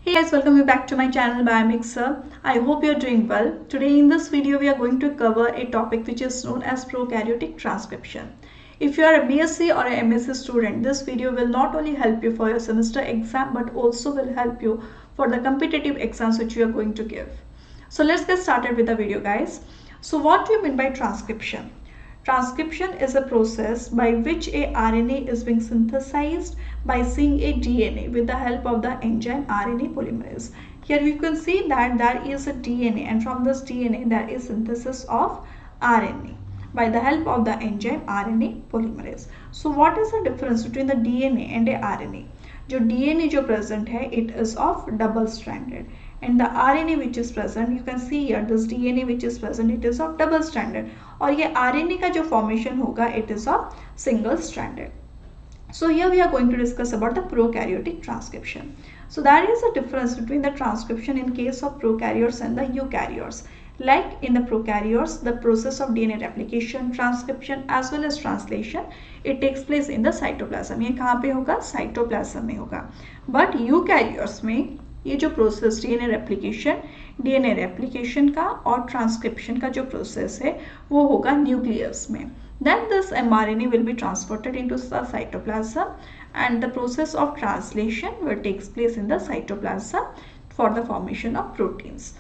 Hey guys, welcome you back to my channel Biomixer. I hope you're doing well. Today in this video we are going to cover a topic which is known as prokaryotic transcription. If you are a BSc or a MSc student, this video will not only help you for your semester exam but also will help you for the competitive exams which you are going to give. So let's get started with the video, guys. So what do you mean by transcription? Transcription is a process by which a RNA is being synthesized by seeing a DNA with the help of the enzyme RNA polymerase. Here you can see that there is a DNA, and from this DNA there is synthesis of RNA by the help of the enzyme RNA polymerase. So what is the difference between the DNA and a RNA? जो DNA जो present है, it is of double stranded, and the RNA which is present, you can see here this DNA which is present, it is of double stranded, और ये RNA का जो formation होगा, it is of single stranded. So here we are going to discuss about the prokaryotic transcription. So there is a difference between the transcription in case of prokaryotes and the eukaryotes. Like in the prokaryotes, the process of DNA replication, transcription as well as translation, it takes place in the cytoplasm. ये कहाँ पे होगा? Cytoplasm में होगा. But eukaryotes में ये जो process DNA replication का और ट्रांसक्रिप्शन का जो प्रोसेस है वो होगा न्यूक्लियस में. Then this mRNA will be transported into the cytoplasm and the process of translation will take place in the cytoplasm for the formation of proteins.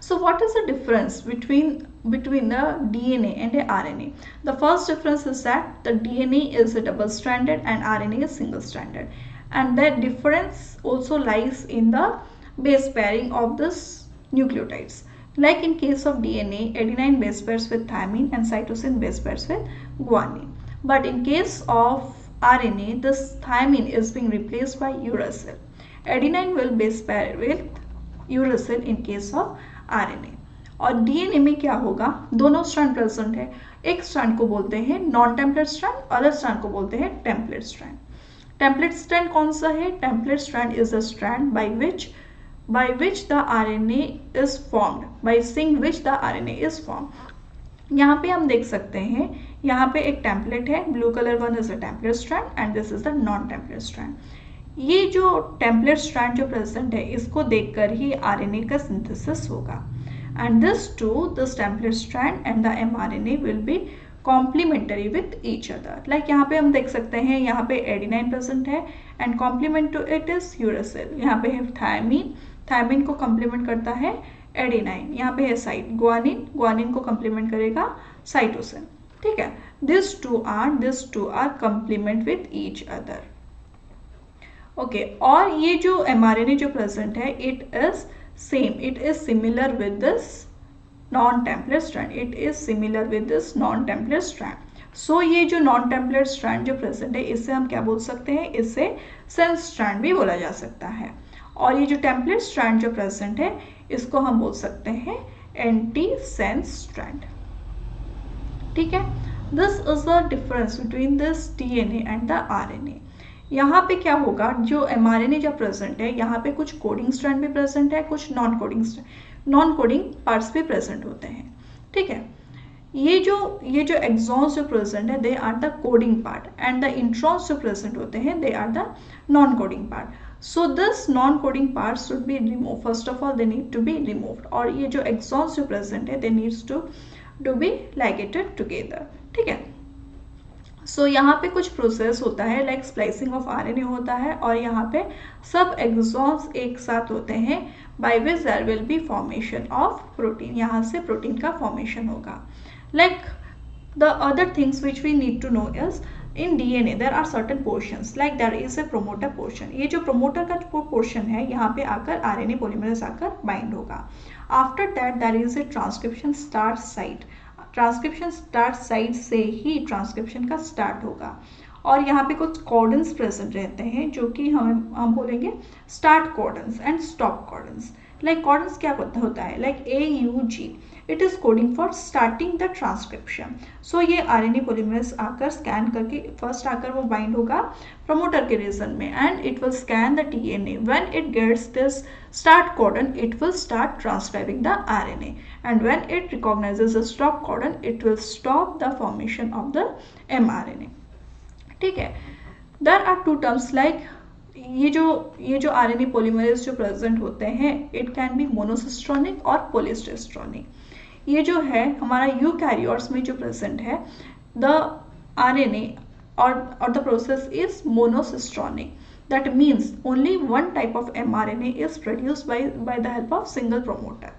So what is the difference between the DNA and the RNA? The first difference is that the DNA is a double stranded and RNA is single stranded, and that difference also lies in the base pairing of this nucleotides. Like in case of DNA, adenine base pairs with thymine and cytosine base pairs with guanine. But in case of RNA, this thymine is being replaced by uracil. Adenine will base pair with uracil in case of RNA. और DNA में क्या होगा? दोनों strand present है. एक strand को बोलते हैं non template strand, other strand को बोलते हैं टेम्पलेट स्ट्रैंड. टेम्पलेट स्ट्रैंड कौन सा है? Template strand is the strand by which the RNA is formed, by seeing which the RNA is formed. यहाँ पे हम देख सकते हैं, यहाँ पे एक टेम्पलेट है, blue colour one is a template strand and this is the non template strand. ये जो टेम्पलेट स्ट्रैंड जो प्रेजेंट है, इसको देखकर ही RNA का सिंथेसिस होगा. And this template strand and the mRNA will be complementary with each other. Like यहाँ पे हम देख सकते हैं, यहाँ पे एडिनाइन प्रेजेंट है and complement to it is uracil. यहाँ पे है थायमिन को कॉम्प्लीमेंट करता है एडिनाइन. यहाँ पे है साइट ग्वानिन को कॉम्प्लीमेंट करेगा साइटोसिन. ठीक है, this two are complement with each other. Okay, और ये जो mRNA जो प्रेजेंट है, it is similar with this non template strand. So ये जो नॉन टेम्पलेट स्ट्रैंड जो प्रेजेंट है, इससे हम क्या बोल सकते हैं? इससे सेंस स्ट्रैंड भी बोला जा सकता है. और ये जो टेम्पलेट स्ट्रैंड जो प्रेजेंट है, इसको हम बोल सकते हैं एंटी सेंस स्ट्रैंड. ठीक है, this is the difference between this DNA and the RNA. यहाँ पे क्या होगा? जो mRNA जो प्रेजेंट है, यहाँ पे कुछ कोडिंग स्ट्रैंड भी प्रेजेंट है, कुछ नॉन कोडिंग पार्ट्स भी प्रेजेंट होते हैं. ठीक है, ये जो एक्सॉन्स जो प्रेजेंट है, they are the coding part and the introns जो प्रेजेंट होते हैं, they are the non coding part. So this non-coding parts should be removed. First of all, they need to be removed. और ये जो exons जो present है, they needs to be ligated together. ठीक है. So यहाँ पे कुछ process होता है, like splicing of RNA होता है, और यहाँ पे सब exons एक साथ होते हैं, by which there will be formation of protein. यहाँ से protein का formation होगा. Like the other things which we need to know is in DNA there are certain portions, like there is a promoter portion. ये जो promoter का portion है, यहाँ पे आकर RNA polymerase आकर bind होगा. After that there is a transcription start site. Transcription start site से ही transcription का start होगा. और यहाँ पे कुछ codons present रहते हैं, जो कि हम बोलेंगे start codons and stop codons. Like codons क्या होता है? Like AUG. It is coding for starting the transcription. So ये RNA polymerase आकर स्कैन करके फर्स्ट आकर वो बाइंड होगा प्रमोटर के रीजन में, and it will scan the DNA. When it gets this start codon, it will start transcribing the RNA, and when it recognizes the stop codon, it will stop the formation of the mRNA. ठीक है, there are two terms like ये जो RNA polymerase जो present होते हैं, it can be मोनोसिस्ट्रोनिक और पॉलीसिस्ट्रोनिक। ये जो है हमारा यूकैरियोट्स में जो प्रेजेंट है, the RNA or the process is monosistronic. That means only one type of mRNA is produced by the help of single promoter.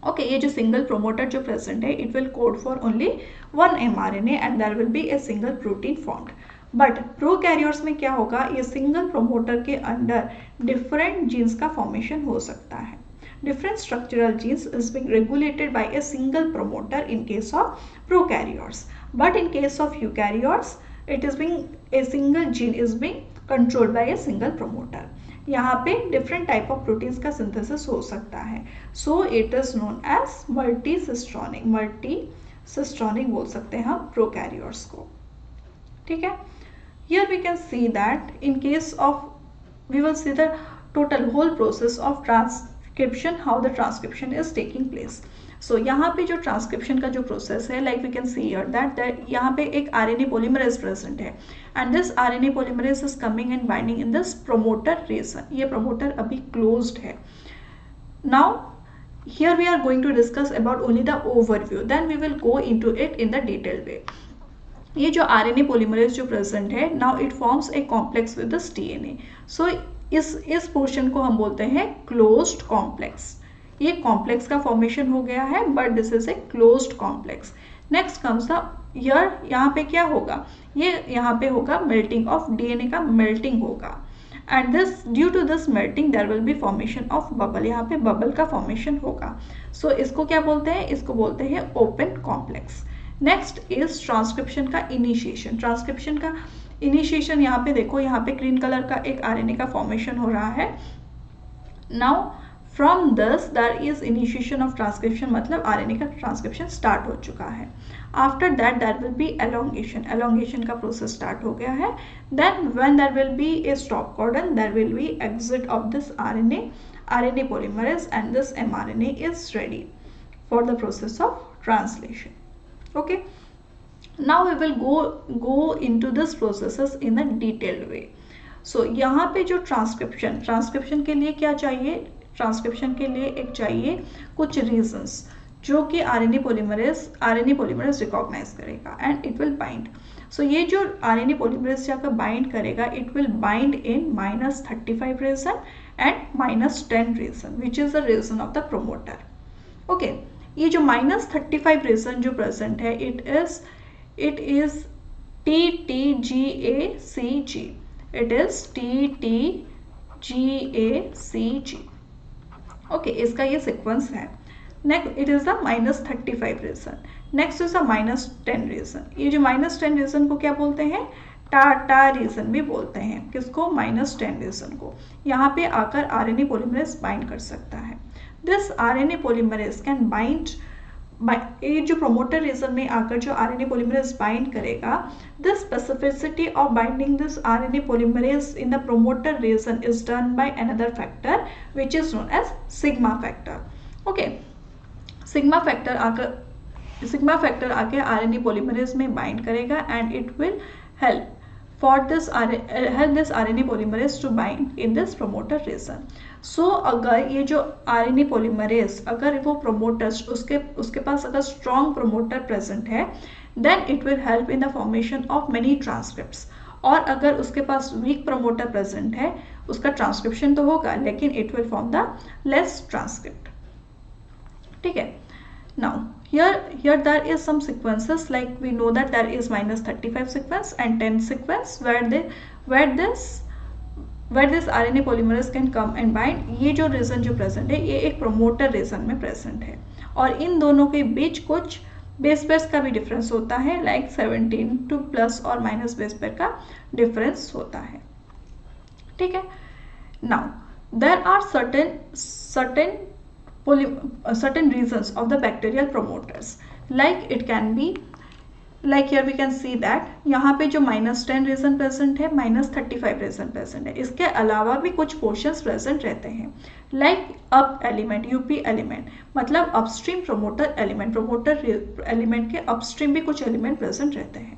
Okay, ये जो सिंगल प्रोमोटर जो प्रेजेंट है, it will code for only one mRNA and there will be a single protein formed. But prokaryotes में क्या होगा, ये single promoter के अंदर डिफरेंट जीन्स का फॉर्मेशन हो सकता है। Different structural genes is being regulated by a single promoter in case of prokaryotes, but in case of eukaryotes, it is being a single gene is being controlled by a single promoter. यहाँ पे different type of proteins का synthesis हो सकता है, so it is known as multicistronic बोल सकते हैं हम prokaryotes को, ठीक है। Here we can see that in case of, we will see the total whole process of transcription, how the transcription is taking place. So यहाँ पे जो ट्रांसक्रिप्शन का जो प्रोसेस है, like we can see here that यहाँ पे एक RNA polymerase present है and this RNA polymerase is coming and binding in this promoter region. ये promoter अभी closed है. Now here we are going to discuss about only the overview, then we will go into it in the detailed way. ये जो RNA polymerase जो present है, now it forms a complex with this DNA. So इस portion को हम बोलते हैं closed complex. ये कॉम्प्लेक्स का फॉर्मेशन हो गया है, but this is a closed complex. Next comes the here, यहाँ पे क्या होगा, ये यहाँ पे होगा मेल्टिंग ऑफ डीएनए का मेल्टिंग होगा and this due to this melting there will be formation of bubble, यहाँ पे बबल का फॉर्मेशन होगा। सो इसको क्या बोलते हैं, इसको बोलते हैं open complex. Next is transcription का इनिशिएशन। ट्रांसक्रिप्शन का इनिशिएशन यहाँ पे देखो, यहाँ पे ग्रीन कलर का एक आरएनए का फॉर्मेशन हो रहा है। Now from this there is initiation of transcription, मतलब आरएनए का ट्रांसक्रिप्शन स्टार्ट हो चुका है। After that there will be elongation, elongation का प्रोसेस स्टार्ट हो गया है। Then when there will be a stop codon, there will be exit of this RNA polymerase and this mRNA is ready for the process of translation. Okay, now we will go into this processes in a detailed way. So यहाँ पे जो transcription के लिए क्या चाहिए, transcription के लिए एक चाहिए कुछ रीजंस जो कि आरएनए पॉलीमरेज रिकॉग्नाइज करेगा and it will bind. So ये जो आरएनए पॉलीमरेज जाकर बाइंड करेगा, it will bind in -35 region and -10 region which is the region of the promoter. Okay, ये जो -35 रीजन जो प्रेजेंट है, it is TTGACG. It is TTGACG. Okay, इसका ये सीक्वेंस है। Next it is the -35 region. Next is the -10 region. ये जो -10 reason को क्या बोलते हैं, टाटा रीजन भी बोलते हैं। किसको, -10 रीजन को। यहाँ पे आकर आरएनए पॉलीमरेज बाइंड कर सकता है। This RNA polymerase can bind, ये जो प्रोमोटर रीजन में आकर जो आरएनए पॉलीमरेज बाइंड करेगा, the specificity of binding this RNA polymerase in the promoter region is done by another factor which is known as sigma factor. Okay, sigma factor आके RNA polymerase में bind करेगा and it will help this RNA polymerase to bind in this promoter region. So अगर ये जो RNA polymerase, अगर वो promoters उसके पास अगर strong promoter present है, then it will help in the formation of many transcripts. और अगर उसके पास weak promoter present है, उसका transcription तो होगा लेकिन it will form the less transcript. ठीक है। Now here there is some sequences, like we know that there is -35 sequence and 10 sequence where this RNA polymerase can come and bind. ये जो reason जो present है, ये एक promoter region में present है और इन दोनों के बीच कुछ बेस पेयर्स का भी डिफरेंस होता है, लाइक 17 to प्लस और माइनस बेस पेयर का डिफरेंस होता है। ठीक है। Now there are certain regions of the bacterial promoters, like it can be, like here we can see that यहाँ पे जो -10 रीजन प्रेजेंट है, -35 रीजन प्रेजेंट है। इसके अलावा भी कुछ पोर्शंस प्रेजेंट रहते हैं, like up element, UP element, मतलब अपस्ट्रीम प्रोमोटर एलिमेंट के अपस्ट्रीम भी कुछ एलिमेंट प्रेजेंट रहते हैं।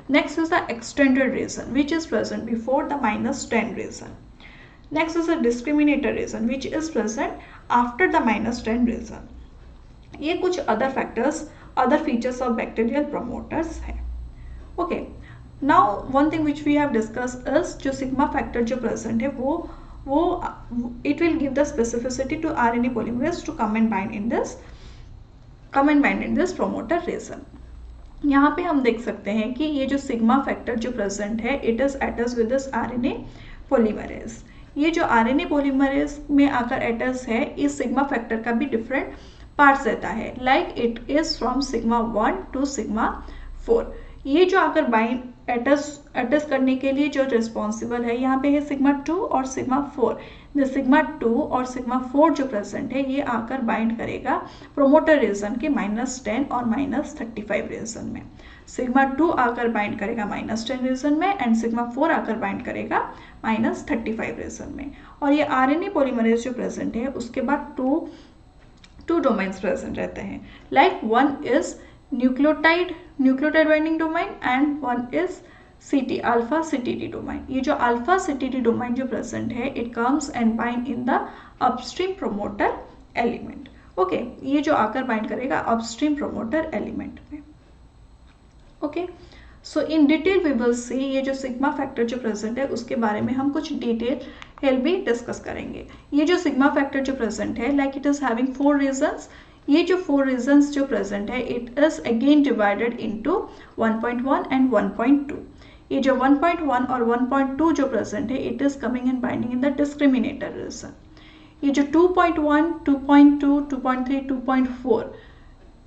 Next is the extended region which is present before the -10 region. Next is the discriminator region which is present after the -10 region. ये कुछ other factors, other features of bacterial promoters है. Okay, now one thing which we have discuss is जो sigma factor जो present है वो it will give the specificity to RNA polymerase to come and bind in this promoter region. यहाँ पे हम देख सकते हैं कि ये जो सिग्मा फैक्टर जो प्रेजेंट है it is attach with this RNA polymerase. ये जो RNA polymerase में आकर अटैच है इस सिग्मा फैक्टर का भी डिफरेंट पार्ट्स रहता है, like it is from sigma 1 to sigma 4. ये जो आकर बाइंड अटैच करने के लिए जो रिस्पॉन्सिबल है यहाँ पे है सिग्मा 2 और सिग्मा 4. द सिग्मा 2 और सिग्मा 4 जो प्रेजेंट है ये आकर बाइंड करेगा प्रोमोटर रीजन के -10 और -35 रीजन में. सिग्मा 2 आकर बाइंड करेगा -10 रीजन में एंड सिग्मा 4 आकर बाइंड करेगा -35 रीजन में. और ये RNA पॉलीमरेज जो प्रेजेंट है उसके बाद टू डोमेन्स प्रेजेंट रहते हैं, like one is nucleotide binding domain and one is CT alpha CTD domain. ये जो अल्फा CTD डोमेन जो प्रेजेंट है it comes and bind in the upstream promoter element. Okay, ये जो आकर बाइंड करेगा अपस्ट्रीम प्रोमोटर एलिमेंट में. Okay, so in detail we will see ये जो सिग्मा फैक्टर जो प्रेजेंट है उसके बारे में हम कुछ डिटेल भी डिस्कस करेंगे. ये जो सिग्मा फैक्टर जो प्रेजेंट है like it is having 4 regions. ये जो 4 रीजन्स जो प्रेजेंट है it is again divided into 1.1 and 1.2. ये जो 1.1 और 1.2 जो प्रेजेंट है it is coming and binding in the discriminator region. ये जो 2.1, 2.2, 2.3, 2.4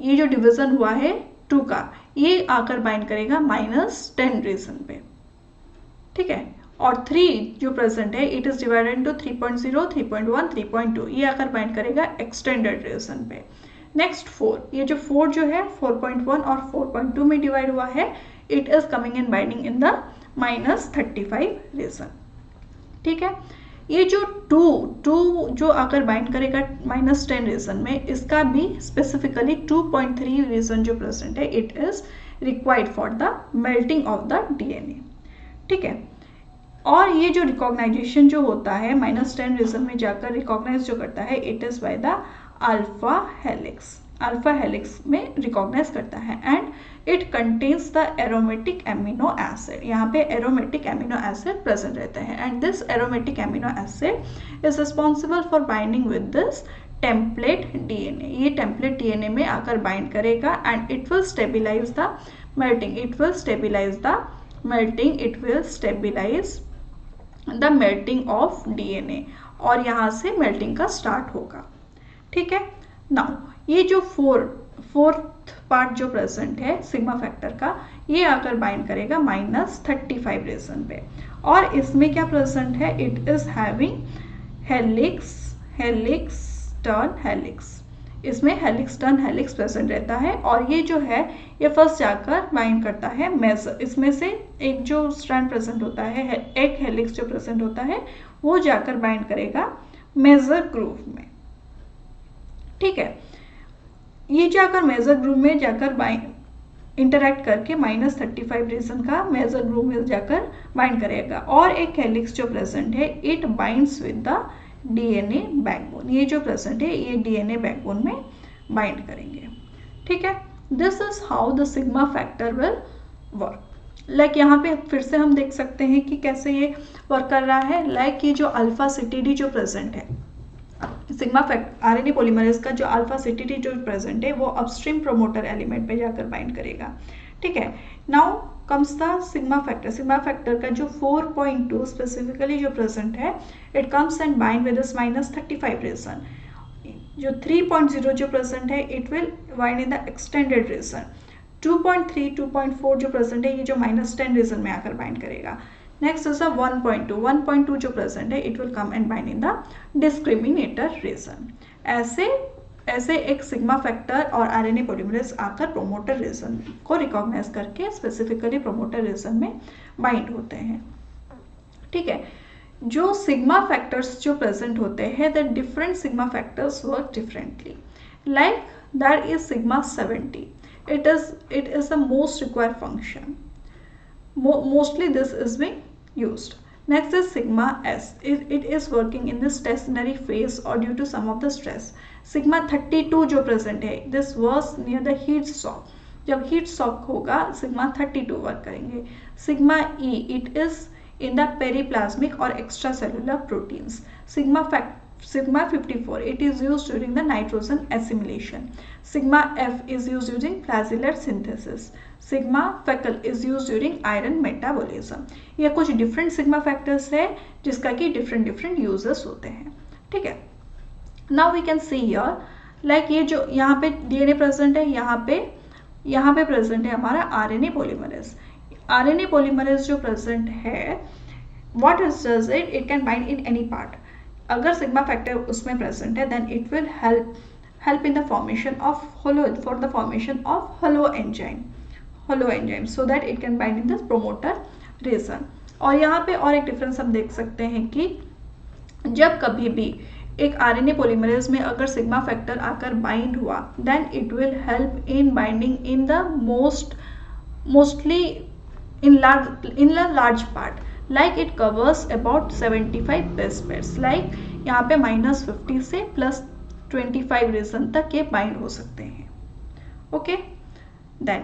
ये जो डिवीजन हुआ है 2 का ये आकर बाइंड करेगा -10 रीजन पे. ठीक है, और 3 जो प्रेजेंट है इट इज डिवाइडेड इनटू 3.0, 3.1, 3.2 ये आकर बाइंड करेगा एक्सटेंडेड रीजन पे. नेक्स्ट 4, ये जो 4 जो है 4.1 और 4.2 में डिवाइड हुआ है it is coming and binding in the -35 region. ठीक है, ये जो 2 जो आकर बाइंड करेगा -10 रीजन में इसका भी स्पेसिफिकली 2.3 रीजन जो प्रेजेंट है it is required for the melting of the DNA. ठीक है, और ये जो रिकॉग्नाइजेशन जो होता है -10 रीजन में जाकर रिकॉग्नाइज जो करता है it is by the alpha helix में रिकॉग्नाइज करता है and it contains the aromatic amino acid. यहाँ पे एरोमेटिक एमिनो एसिड प्रेजेंट रहते हैं and this aromatic amino acid is responsible for binding with this template DNA. ये template DNA में आकर बाइंड करेगा and it will stabilise the melting, it will stabilise the melting of DNA और यहाँ से melting का स्टार्ट होगा. ठीक है, नाउ ये जो फोर्थ पार्ट जो प्रेजेंट है सिग्मा फैक्टर का ये आकर बाइंड करेगा -35 रीजन पे और इसमें क्या प्रेजेंट है it is having helix turn helix. इसमें हेलिक्स टर्न हेलिक्स प्रेजेंट रहता है और ये जो है ये फर्स्ट जाकर बाइंड करता है मेजर. इसमें से एक जो स्ट्रैंड प्रेजेंट होता है एक हेलिक्स जो प्रेजेंट होता है वो जाकर बाइंड करेगा मेजर ग्रूव में. ठीक है, ये जाकर मेजर ग्रूव में जाकर इंटरैक्ट करके -35 रीजन का मेजर ग्रूव में जाकर बाइंड करेगा और एक हेलिक्स जो प्रेजेंट है it binds with the DNA backbone. ये जो प्रेजेंट है ये DNA बैकबोन में बाइंड करेंगे. ठीक है, this is how the sigma factor will work. Like यहाँ पे फिर से हम देख सकते हैं कि कैसे ये वर्क कर रहा है. लाइक ये जो अल्फा CTD जो प्रेजेंट है सिग्मा RNA पॉलीमरेज का जो अल्फा CTD जो प्रेजेंट है वो अपस्ट्रीम प्रोमोटर एलिमेंट पे जाकर बाइंड करेगा. ठीक है, now comes the sigma factor का जो 4.2 स्पेसिफिकली जो प्रेजेंट है it comes and bind with this -35 region. जो 3.0 जो प्रेजेंट है it will bind in the extended region. 2.3, 2.4 जो प्रेजेंट है ये जो -10 रीजन में आकर बाइंड करेगा. नेक्स्ट इज 1.2 जो प्रेजेंट है it will come and bind in the discriminator region. ऐसे एक सिग्मा फैक्टर और RNA पॉलीमरेज आकर प्रोमोटर रीजन को रिकॉग्नाइज करके स्पेसिफिकली प्रोमोटर रीजन में बाइंड होते हैं. ठीक है, जो सिग्मा फैक्टर्स जो प्रेजेंट होते हैं the different sigma factors work differently. Like that is sigma 70. It is the most required function. mostly this is being used. Next is sigma s. It is working in the stationary phase or due to some of the stress. sigma 32 जो present है, this was near the heat shock. जब heat shock होगा sigma 32 work करेंगे. sigma e, it is in the periplasmic or extracellular proteins. sigma 54, it is used during the nitrogen assimilation. sigma f is used during flagellar synthesis. Sigma factor is use during iron metabolism. ये कुछ different sigma factors है जिसका कि different uses होते हैं. ठीक है. Now we can see here like ये जो यहाँ पे डीएनए प्रेजेंट है, यहाँ पे प्रेजेंट है हमारा आरएनए पॉलीमरेज. आरएनए पॉलीमरेज जो प्रेजेंट है, what is does it can bind in any part. अगर सिग्मा फैक्टर उसमें प्रेजेंट है then it will help in the formation of hollow enzyme so that it can bind in this promoter region. और यहाँ पे और एक difference हम देख सकते हैं कि जब कभी भी एक आरएनए पॉलीमरेज में अगर सिग्मा फैक्टर आकर बाइंड हुआ then it will help in binding in the mostly in large part, like it covers about 75 base pairs. Like यहाँ पे -50 से +25 रीजन तक ये बाइंड हो सकते हैं. Okay. Then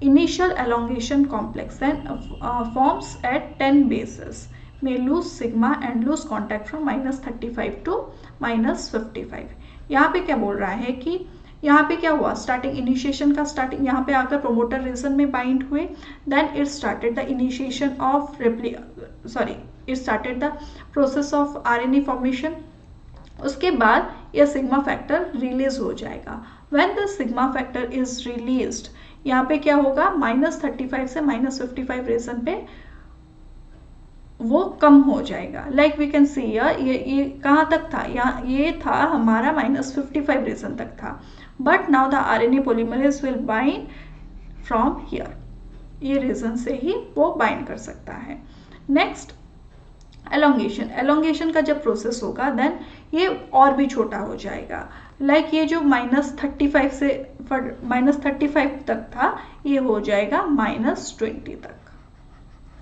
initial elongation complex then forms at 10 bases may lose sigma and lose contact from -35 to -55. यहाँ पे क्या बोल रहा है कि यहाँ पे क्या हुआ, स्टार्टिंग इनिशिएशन का स्टार्टिंग यहाँ पे आकर प्रोमोटर रीजन में बाइंड हुए, then it started the initiation of it started the process of RNA formation. उसके बाद यह सिग्मा फैक्टर रिलीज हो जाएगा. When the sigma factor is released, यहाँ पे क्या होगा, -35 से -55 रीजन पे वो कम हो जाएगा. लाइक वी कैन सी ये कहाँ तक था, ये था हमारा -55 रीजन तक था. But now the RNA polymerase will bind from here. ये रीजन से ही वो बाइंड कर सकता है. नेक्स्ट एलोंगेशन का जब प्रोसेस होगा देन ये और भी छोटा हो जाएगा. लाइक ये जो -35 से -35 तक था ये हो जाएगा -20 तक,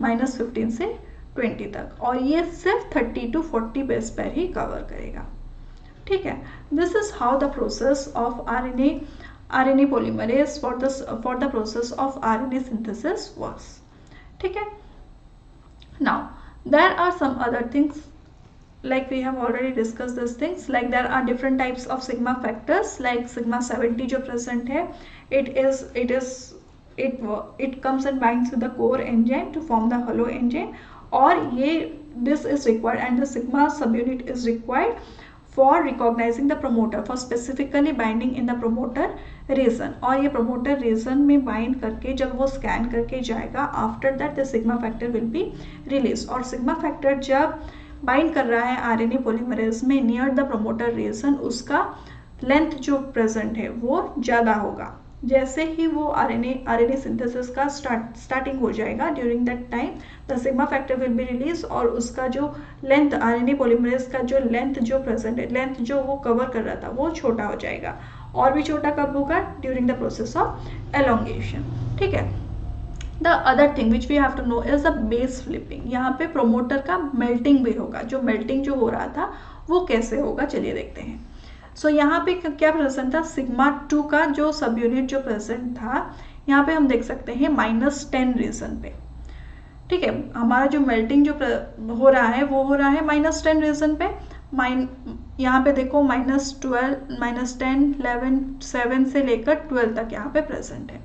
-15 से 20 तक, और ये सिर्फ 30 to 40 base pair he cover करेगा. ठीक है. This is how the process of RNA polymerase for the process of RNA synthesis works. ठीक है. Now there are some other things, like we have already discussed these things, like there are different types of sigma factors, like sigma 70 जो present है, it comes and binds with the core enzyme to form the hollow enzyme, और ये this is required and the sigma subunit is required for recognizing the promoter, for specifically binding in the promoter region. और ये promoter region में bind करके जब वो scan करके जाएगा, after that the sigma factor will be released. और sigma factor जब bind कर रहा है RNA polymerase में near the promoter region, उसका length जो present है वो ज़्यादा होगा. जैसे ही वो आरएनए सिंथेसिस का स्टार्टिंग हो जाएगा, during that time the sigma factor will be release, और उसका जो लेंथ आरएनए पॉलीमरेज का जो लेंथ जो प्रेजेंट है, लेंथ जो वो कवर कर रहा था वो छोटा हो जाएगा. और भी छोटा कब होगा, during the process of elongation. ठीक है. The other thing which we have to know is the base flipping. यहाँ पे प्रोमोटर का मेल्टिंग भी होगा. जो मेल्टिंग जो हो रहा था वो कैसे होगा, चलिए देखते हैं. सो यहाँ पे क्या प्रेजेंट था, सिग्मा 2 का जो सब यूनिट जो प्रेजेंट था, यहाँ पे हम देख सकते हैं -10 रीजन पे. ठीक है. हमारा जो मेल्टिंग जो हो रहा है वो हो रहा है -10 रीजन पे. यहाँ पे देखो -12, -10, 11, 7 से लेकर 12 तक यहाँ पे प्रेजेंट है.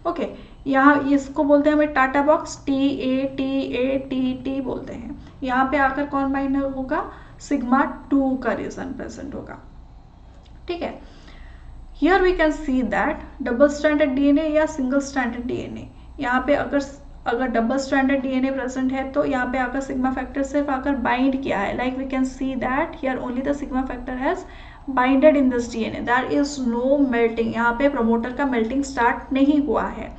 ओके. यहाँ इसको बोलते हैं हमें टाटा बॉक्स, TA बोलते हैं. यहाँ पे आकर कौन बाइंड होगा, सिग्मा 2 का रीजन प्रेजेंट होगा. ठीक है. Here we can see that double stranded DNA या सिंगल स्ट्रैंडेड डीएनए, यहाँ पे अगर डबल स्ट्रैंडेड डीएनए प्रेजेंट है तो यहाँ पे आकर सिग्मा फैक्टर सिर्फ आकर बाइंड किया है. Like we can see that here only the sigma factor has binded in this DNA, there is no melting. यहाँ पे प्रोमोटर का मेल्टिंग स्टार्ट नहीं हुआ है.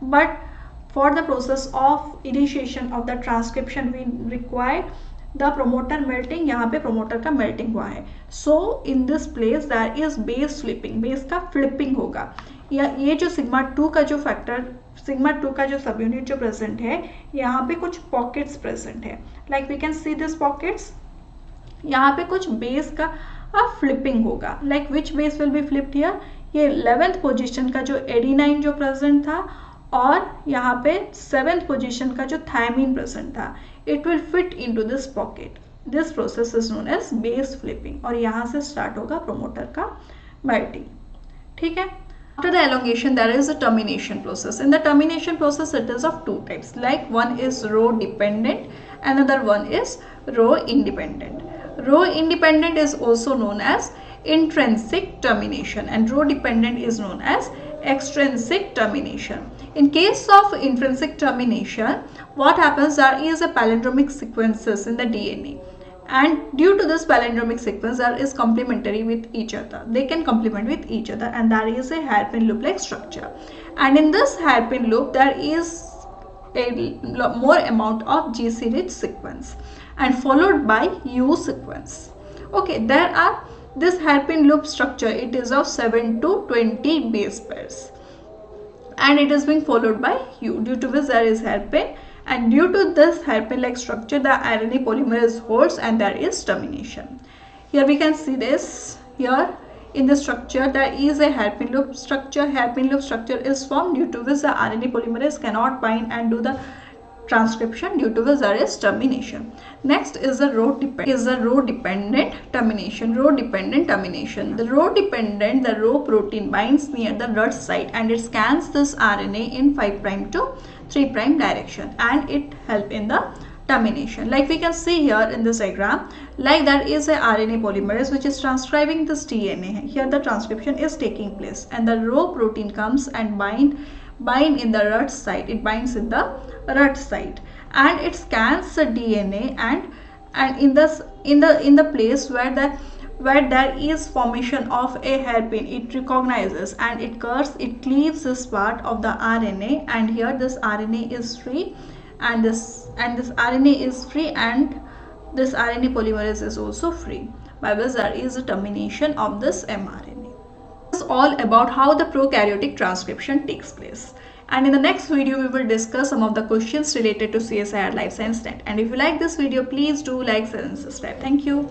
But for the process of initiation of the transcription we require the promoter melting, यहाँ पे promoter का melting हुआ है. So in this place there is base flipping, base का फ्लिपिंग होगा. या ये जो सिग्मा 2 का जो फैक्टर, सिग्मा 2 का जो सब यूनिट जो प्रेजेंट है, यहाँ पे कुछ पॉकेट्स प्रेजेंट है. Like we can see this pockets. यहाँ पे कुछ बेस का फ्लिपिंग होगा. Like which base will be flipped here, ये 11th पोजीशन का जो एडिनाइन जो प्रेजेंट था और यहाँ पे 7th पोजीशन का जो थायमीन प्रेजेंट था, it will fit into this pocket. This process is known as base flipping और यहाँ से स्टार्ट होगा प्रोमोटर का मेल्टिंग. ठीक है. After the elongation, there is a termination process. In the termination process, it is of two types. Like one is row dependent, another one is row independent. Row independent is also known as intrinsic termination, and row dependent is known as extrinsic termination. In case of intrinsic termination, what happens, there is a palindromic sequences in the DNA. And due to this palindromic sequence, there is complementary with each other. They can complement with each other, and there is a hairpin loop-like structure. And in this hairpin loop, there is a more amount of GC-rich sequence, and followed by U sequence. Okay, there are this hairpin loop structure. It is of 7 to 20 base pairs, and it is being followed by U. Due to which there is hairpin. And due to this hairpin-like structure, the RNA polymerase holds and there is termination. Here we can see this. Here in the structure there is a hairpin loop structure. Hairpin loop structure is formed due to which the RNA polymerase cannot bind and do the transcription, due to which there is termination. Next is the row dependent termination. Row dependent termination. The row dependent, the row protein binds near the rut site and it scans this RNA in 5' to 3' direction, and it help in the termination. Like we can see here in this diagram, like there is a RNA polymerase which is transcribing this DNA. Here the transcription is taking place and the row protein comes and bind in the rut site. It binds in the rut site and it scans the DNA, and in the place where there is formation of a hairpin, it recognizes and it cleaves this part of the RNA, and here this RNA is free, and this RNA is free, and this RNA polymerase is also free, by which there is a termination of this mRNA. This is all about how the prokaryotic transcription takes place. And in the next video, we will discuss some of the questions related to CSIR Life Science Net. And if you like this video, please do like, share and subscribe. Thank you.